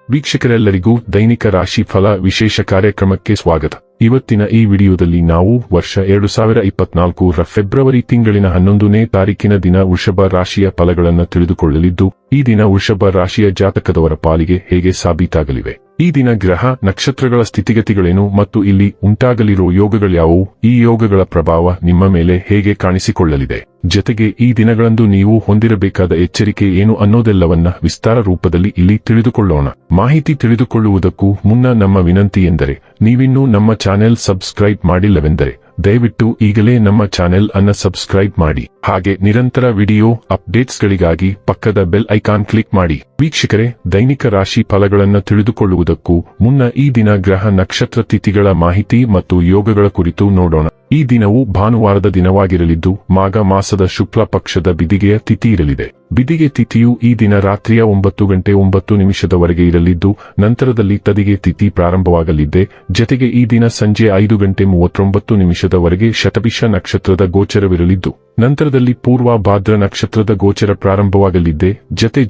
ವೀಕ್ಷಕರೆಲ್ಲರಿಗೂ ದೈನಿಕ ರಾಶಿ ಫಲ ವಿಶೇಷ ಕಾರ್ಯಕ್ರಮಕ್ಕೆ ಸ್ವಾಗತ. ಇವತ್ತಿನ ಈ ವಿಡಿಯೋದಲ್ಲಿ ನಾವು ವರ್ಷ 2024 ರ ಫೆಬ್ರವರಿ ತಿಂಗಳಿನ 11ನೇ ತಾರೀಕಿನ ದಿನ ವೃಷಭ ರಾಶಿಯ ಫಲಗಳನ್ನು ತಿಳಿದುಕೊಳ್ಳಲಿದ್ದು, ಈ ದಿನ ವೃಷಭ ರಾಶಿಯ ಜಾತಕದವರ ಪಾಲಿಗೆ ಹೇಗೆ ಸಾಬೀತಾಗಲಿವೆ, ಈ ದಿನ ಗ್ರಹ ನಕ್ಷತ್ರಗಳ ಸ್ಥಿತಿಗತಿಗಳೇನು ಮತ್ತು ಇಲ್ಲಿ ಉಂಟಾಗಲಿರುವ ಯೋಗಗಳ್ಯಾವುವು, ಈ ಯೋಗಗಳ ಪ್ರಭಾವ ನಿಮ್ಮ ಮೇಲೆ ಹೇಗೆ ಕಾಣಿಸಿಕೊಳ್ಳಲಿದೆ, ಜೊತೆಗೆ ಈ ದಿನಗಳಂದು ನೀವು ಹೊಂದಿರಬೇಕಾದ ಎಚ್ಚರಿಕೆ ಏನು ಅನ್ನೋದೆಲ್ಲವನ್ನ ವಿಸ್ತಾರ ರೂಪದಲ್ಲಿ ಇಲ್ಲಿ ತಿಳಿದುಕೊಳ್ಳೋಣ. ಮಾಹಿತಿ ತಿಳಿದುಕೊಳ್ಳುವುದಕ್ಕೂ ಮುನ್ನ ನಮ್ಮ ವಿನಂತಿ ಎಂದರೆ, ನೀವಿನ್ನೂ ನಮ್ಮ ಚಾನೆಲ್ ಸಬ್ಸ್ಕ್ರೈಬ್ ಮಾಡಿಲ್ಲವೆಂದರೆ ದಯವಿಟ್ಟು ಈಗಲೇ ನಮ್ಮ ಚಾನೆಲ್ ಅನ್ನು ಸಬ್ಸ್ಕ್ರೈಬ್ ಮಾಡಿ. ಹಾಗೆ ನಿರಂತರ ವಿಡಿಯೋ ಅಪ್ಡೇಟ್ಸ್ಗಳಿಗಾಗಿ ಪಕ್ಕದ ಬೆಲ್ ಐಕಾನ್ ಕ್ಲಿಕ್ ಮಾಡಿ. ವೀಕ್ಷಕರೇ, ದೈನಿಕ ರಾಶಿ ಫಲಗಳನ್ನು ತಿಳಿದುಕೊಳ್ಳುವುದಕ್ಕೂ ಮುನ್ನ ಈ ದಿನ ಗ್ರಹ ನಕ್ಷತ್ರ ತಿಥಿಗಳ ಮಾಹಿತಿ ಮತ್ತು ಯೋಗಗಳ ಕುರಿತು ನೋಡೋಣ. ಈ ದಿನವು ಭಾನುವಾರದ ದಿನವಾಗಿರಲಿದ್ದು, ಮಾಘ ಮಾಸದ ಶುಕ್ಲ ಪಕ್ಷದ ಬಿದಿಗೆಯ ತಿಥಿ ಇರಲಿದೆ. ಬಿದಿಗೆ ತಿಥಿಯು ಈ ದಿನ ರಾತ್ರಿಯ 9:09 ಇರಲಿದ್ದು, ನಂತರದಲ್ಲಿ ತದಿಗೆ ತಿಥಿ ಪ್ರಾರಂಭವಾಗಲಿದೆ. ಜತೆಗೆ ಈ ದಿನ ಸಂಜೆ 5:39 ಶತಭಿಷ ನಕ್ಷತ್ರದ ಗೋಚರವಿರಲಿದ್ದು, ನಂತರದಲ್ಲಿ ಪೂರ್ವ ಭಾದ್ರ ನಕ್ಷತ್ರದ ಗೋಚರ ಪ್ರಾರಂಭವಾಗಲಿದೆ.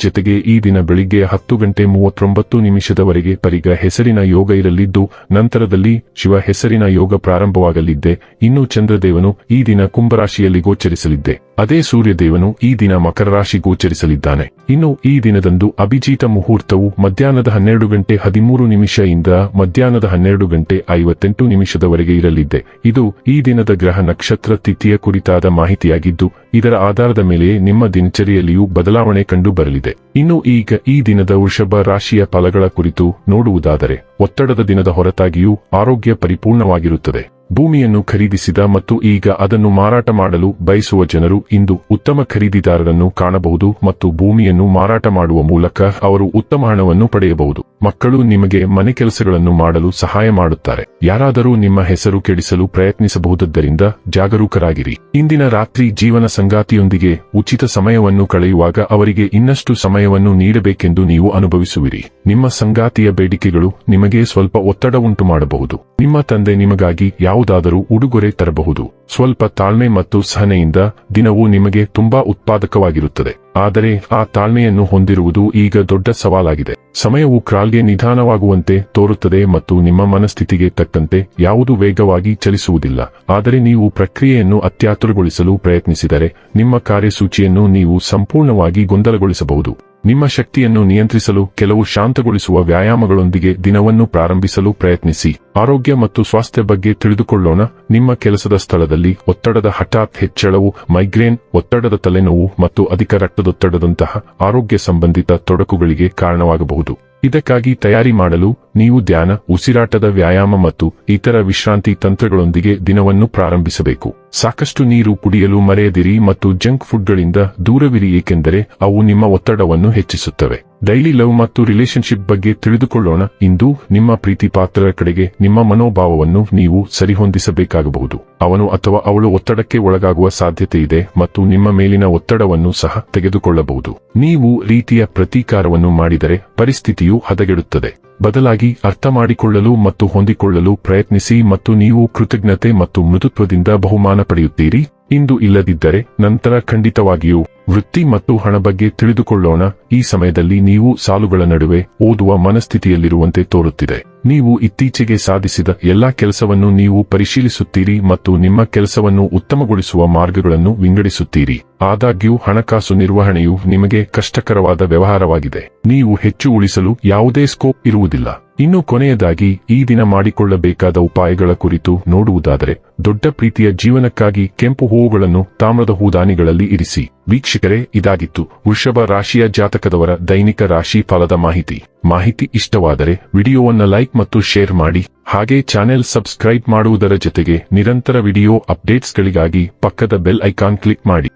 ಜತೆಗೆ ಈ ದಿನ ಬೆಳಿಗ್ಗೆ 10:39 ಪರಿಗ ಹೆಸರಿನ ಯೋಗ ಇರಲಿದ್ದು, ನಂತರದಲ್ಲಿ ಶಿವ ಹೆಸರಿನ ಯೋಗ ಪ್ರಾರಂಭವಾಗಲಿದೆ. ಇನ್ನು ಚಂದ್ರದೇವನು ಈ ದಿನ ಕುಂಭರಾಶಿಯಲ್ಲಿ ಗೋಚರಿಸಲಿದೆ. ಅದೇ ಸೂರ್ಯದೇವನು ಈ ದಿನ ಮಕರ ರಾಶಿ ಗೋಚರಿಸಲಿದ್ದಾನೆ. ಇನ್ನು ಈ ದಿನದಂದು ಅಭಿಜಿತ ಮುಹೂರ್ತವು ಮಧ್ಯಾಹ್ನದ 12:13 ಇಂದ ಮಧ್ಯಾಹ್ನದ 12:58 ಇರಲಿದೆ. ಇದು ಈ ದಿನದ ಗ್ರಹ ನಕ್ಷತ್ರ ತಿಥಿಯ ಕುರಿತಾದ ಮಾಹಿತಿಯಾಗಿದ್ದು, ಇದರ ಆಧಾರದ ಮೇಲೆ ನಿಮ್ಮ ದಿನಚರಿಯಲ್ಲಿಯೂ ಬದಲಾವಣೆ ಕಂಡು ಬರಲಿದೆ. ಇನ್ನು ಈಗ ಈ ದಿನದ ವೃಷಭ ರಾಶಿಯ ಫಲಗಳ ಕುರಿತು ನೋಡುವುದಾದರೆ, ಒತ್ತಡದ ದಿನದ ಹೊರತಾಗಿಯೂ ಆರೋಗ್ಯ ಪರಿಪೂರ್ಣವಾಗಿರುತ್ತದೆ. ಭೂಮಿಯನ್ನು ಖರೀದಿಸಿದ ಮತ್ತು ಈಗ ಅದನ್ನು ಮಾರಾಟ ಮಾಡಲು ಬಯಸುವ ಜನರು ಇಂದು ಉತ್ತಮ ಖರೀದಿದಾರರನ್ನು ಕಾಣಬಹುದು ಮತ್ತು ಭೂಮಿಯನ್ನು ಮಾರಾಟ ಮಾಡುವ ಮೂಲಕ ಅವರು ಉತ್ತಮ ಹಣವನ್ನು ಪಡೆಯಬಹುದು. ಮಕ್ಕಳು ನಿಮಗೆ ಮನೆ ಕೆಲಸಗಳನ್ನು ಮಾಡಲು ಸಹಾಯ ಮಾಡುತ್ತಾರೆ. ಯಾರಾದರೂ ನಿಮ್ಮ ಹೆಸರು ಕೆಡಿಸಲು ಪ್ರಯತ್ನಿಸಬಹುದದ್ದರಿಂದ ಜಾಗರೂಕರಾಗಿರಿ. ಇಂದಿನ ರಾತ್ರಿ ಜೀವನ ಸಂಗಾತಿಯೊಂದಿಗೆ ಉಚಿತ ಸಮಯವನ್ನು ಕಳೆಯುವಾಗ ಅವರಿಗೆ ಇನ್ನಷ್ಟು ಸಮಯವನ್ನು ನೀಡಬೇಕೆಂದು ನೀವು ಅನುಭವಿಸುವಿರಿ. ನಿಮ್ಮ ಸಂಗಾತಿಯ ಬೇಡಿಕೆಗಳು ನಿಮಗೆ ಸ್ವಲ್ಪ ಒತ್ತಡ ಉಂಟು ಮಾಡಬಹುದು. ನಿಮ್ಮ ತಂದೆ ನಿಮಗಾಗಿ ಯಾವುದಾದರೂ ಉಡುಗೊರೆ ತರಬಹುದು. ಸ್ವಲ್ಪ ತಾಳ್ಮೆ ಮತ್ತು ಸಹನೆಯಿಂದ ದಿನವು ನಿಮಗೆ ತುಂಬಾ ಉತ್ಪಾದಕವಾಗಿರುತ್ತದೆ. ಆದರೆ ಆ ತಾಳ್ಮೆಯನ್ನು ಹೊಂದಿರುವುದು ಈಗ ದೊಡ್ಡ ಸವಾಲಾಗಿದೆ. ಸಮಯವು ಕ್ರಾಲ್ಗೆ ನಿಧಾನವಾಗುವಂತೆ ತೋರುತ್ತದೆ ಮತ್ತು ನಿಮ್ಮ ಮನಸ್ಥಿತಿಗೆ ತಕ್ಕಂತೆ ಯಾವುದು ವೇಗವಾಗಿ ಚಲಿಸುವುದಿಲ್ಲ. ಆದರೆ ನೀವು ಪ್ರಕ್ರಿಯೆಯನ್ನು ಅತ್ಯಾತುರಗೊಳಿಸಲು ಪ್ರಯತ್ನಿಸಿದರೆ ನಿಮ್ಮ ಕಾರ್ಯಸೂಚಿಯನ್ನು ನೀವು ಸಂಪೂರ್ಣವಾಗಿ ಗೊಂದಲಗೊಳಿಸಬಹುದು. ನಿಮ್ಮ ಶಕ್ತಿಯನ್ನು ನಿಯಂತ್ರಿಸಲು ಕೆಲವು ಶಾಂತಗೊಳಿಸುವ ವ್ಯಾಯಾಮಗಳೊಂದಿಗೆ ದಿನವನ್ನು ಪ್ರಾರಂಭಿಸಲು ಪ್ರಯತ್ನಿಸಿ. ಆರೋಗ್ಯ ಮತ್ತು ಸ್ವಾಸ್ಥ್ಯ ಬಗ್ಗೆ ತಿಳಿದುಕೊಳ್ಳೋಣ. ನಿಮ್ಮ ಕೆಲಸದ ಸ್ಥಳದಲ್ಲಿ ಒತ್ತಡದ ಹಠಾತ್ ಹೆಚ್ಚಳವು ಮೈಗ್ರೇನ್, ಒತ್ತಡದ ತಲೆನೋವು ಮತ್ತು ಅಧಿಕ ರಕ್ತದೊತ್ತಡದಂತಹ ಆರೋಗ್ಯ ಸಂಬಂಧಿತ ತೊಡಕುಗಳಿಗೆ ಕಾರಣವಾಗಬಹುದು. ಇದಕ್ಕಾಗಿ ತಯಾರಿ ಮಾಡಲು ನೀವು ಧ್ಯಾನ, ಉಸಿರಾಟದ ವ್ಯಾಯಾಮ ಮತ್ತು ಇತರ ವಿಶ್ರಾಂತಿ ತಂತ್ರಗಳೊಂದಿಗೆ ದಿನವನ್ನು ಪ್ರಾರಂಭಿಸಬೇಕು. ಸಾಕಷ್ಟು ನೀರು ಕುಡಿಯಲು ಮರೆಯದಿರಿ ಮತ್ತು ಜಂಕ್ ಫುಡ್ಗಳಿಂದ ದೂರವಿರಿ, ಏಕೆಂದರೆ ಅವು ನಿಮ್ಮ ಒತ್ತಡವನ್ನು ಹೆಚ್ಚಿಸುತ್ತವೆ. ಡೈಲಿ ಲವ್ ಮತ್ತು ರಿಲೇಶನ್ಶಿಪ್ ಬಗ್ಗೆ ತಿಳಿದುಕೊಳ್ಳೋಣ. ಇಂದು ನಿಮ್ಮ ಪ್ರೀತಿ ಪಾತ್ರರ ಕಡೆಗೆ ನಿಮ್ಮ ಮನೋಭಾವವನ್ನು ನೀವು ಸರಿಹೊಂದಿಸಬೇಕಾಗಬಹುದು. ಅವನು ಅಥವಾ ಅವಳು ಒತ್ತಡಕ್ಕೆ ಒಳಗಾಗುವ ಸಾಧ್ಯತೆ ಇದೆ ಮತ್ತು ನಿಮ್ಮ ಮೇಲಿನ ಒತ್ತಡವನ್ನು ಸಹ ತೆಗೆದುಕೊಳ್ಳಬಹುದು. ನೀವು ರೀತಿಯ ಪ್ರತೀಕಾರವನ್ನು ಮಾಡಿದರೆ ಪರಿಸ್ಥಿತಿಯು ಹದಗೆಡುತ್ತದೆ. ಬದಲಾಗಿ ಅರ್ಥ ಮಾಡಿಕೊಳ್ಳಲು ಮತ್ತು ಹೊಂದಿಕೊಳ್ಳಲು ಪ್ರಯತ್ನಿಸಿ ಮತ್ತು ನೀವು ಕೃತಜ್ಞತೆ ಮತ್ತು ಮೃದುತ್ವದಿಂದ ಬಹುಮಾನ ಪಡೆಯುತ್ತೀರಿ. ಇಂದು ಇಲ್ಲದಿದ್ದರೆ ನಂತರ ಖಂಡಿತವಾಗಿಯೂ. ವೃತ್ತಿ ಮತ್ತು ಹಣ ಬಗ್ಗೆ ತಿಳಿದುಕೊಳ್ಳೋಣ. ಈ ಸಮಯದಲ್ಲಿ ನೀವು ಸಾಲುಗಳ ನಡುವೆ ಓದುವ ಮನಸ್ಥಿತಿಯಲ್ಲಿರುವಂತೆ ತೋರುತ್ತಿದೆ. ನೀವು ಇತ್ತೀಚೆಗೆ ಸಾಧಿಸಿದ ಎಲ್ಲಾ ಕೆಲಸವನ್ನು ನೀವು ಪರಿಶೀಲಿಸುತ್ತೀರಿ ಮತ್ತು ನಿಮ್ಮ ಕೆಲಸವನ್ನು ಉತ್ತಮಗೊಳಿಸುವ ಮಾರ್ಗಗಳನ್ನು ವಿಂಗಡಿಸುತ್ತೀರಿ. ಆದಾಗ್ಯೂ ಹಣಕಾಸು ನಿರ್ವಹಣೆಯು ನಿಮಗೆ ಕಷ್ಟಕರವಾದ ವ್ಯವಹಾರವಾಗಿದೆ. ನೀವು ಹೆಚ್ಚು ಉಳಿಸಲು ಯಾವುದೇ ಸ್ಕೋಪ್ ಇರುವುದಿಲ್ಲ. ಇನ್ನು ಕೊನೆಯದಾಗಿ ಈ ದಿನ ಮಾಡಿಕೊಳ್ಳಬೇಕಾದ ಉಪಾಯಗಳ ಕುರಿತು ನೋಡುವುದಾದರೆ, ದೊಡ್ಡ ಪ್ರೀತಿಯ ಜೀವನಕ್ಕಾಗಿ ಕೆಂಪು ಹೂವುಗಳನ್ನು ತಾಮ್ರದ ಹೂದಾನಿಗಳಲ್ಲಿ ಇರಿಸಿ. ವೀಕ್ಷಕರೇ, ಇದಾಗಿತ್ತು ವೃಷಭ ರಾಶಿಯ ಜಾತಕದವರ ದೈನಿಕ ರಾಶಿ ಫಲದ ಮಾಹಿತಿ ಇಷ್ಟವಾದರೆ ವಿಡಿಯೋವನ್ನು ಲೈಕ್ ಮತ್ತು ಶೇರ್ ಮಾಡಿ. ಹಾಗೆ ಚಾನೆಲ್ ಸಬ್ಸ್ಕ್ರೈಬ್ ಮಾಡುವುದರ ಜೊತೆಗೆ ನಿರಂತರ ವಿಡಿಯೋ ಅಪ್ಡೇಟ್ಸ್ಗಳಿಗಾಗಿ ಪಕ್ಕದ ಬೆಲ್ ಐಕಾನ್ ಕ್ಲಿಕ್ ಮಾಡಿ.